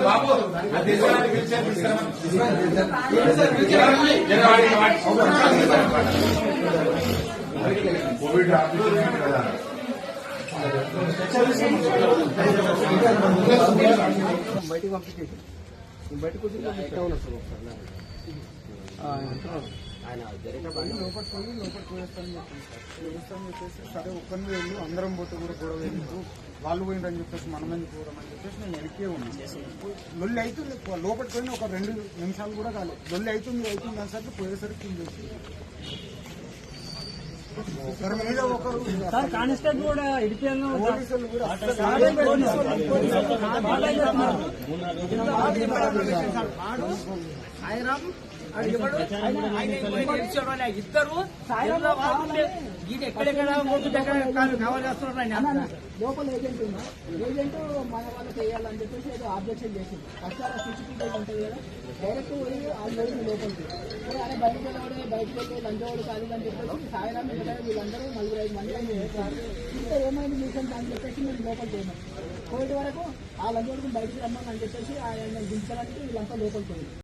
బాబు Covid బయటకు పంపించేసి బయటకు వచ్చి ఆయన లోపలికి పోయేస్తానని చెప్పేసి సరే ఒక్కరిని వెళ్ళు అందరం పోతే కూడా గొడవ ఎందుకు వాళ్ళు పోయిందని చెప్పేసి మనం ఎందుకు పోవడం అని చెప్పేసి నేను వెనకే ఉన్నాను. లొల్లి అవుతుంది లోపలికి పోయిన ఒక 2 నిమిషాలు కూడా కాలేదు. లొల్లి అవుతుంది అనేసరికి పోయేసరికి ఒకరి మీద ఒకరు కానిస్టేబుల్ కూడా పోలీసులు కూడా ఇద్దరు ఎక్కడెక్కడ కవర్ చేస్తున్నారు. లోపల ఏజెంట్ ఉన్నా ఏజెంట్ మన వాళ్ళకి వేయాలని చెప్పేసి ఏదో ఆబ్జెక్షన్ చేసింది. అక్కడ సిసిటీవీ ఉంటుంది కదా, డైరెక్ట్ పోయి వాళ్ళు వెళ్ళి లోపలికి అదే బయటకు వెళ్ళి లంచవాడు కాదు అని చెప్పేసి సాయిరామ్ వీళ్ళందరూ 4-5 మంది ఇంకా ఏమైంది మిషన్ అని చెప్పేసి మేము లోపలికి పోయినాం. పోయేటి వరకు ఆ లంచవాడికి బయటకు రమ్మని అని చెప్పేసి ఆయన దించడానికి వీళ్ళంతా లోపలికి పోయింది.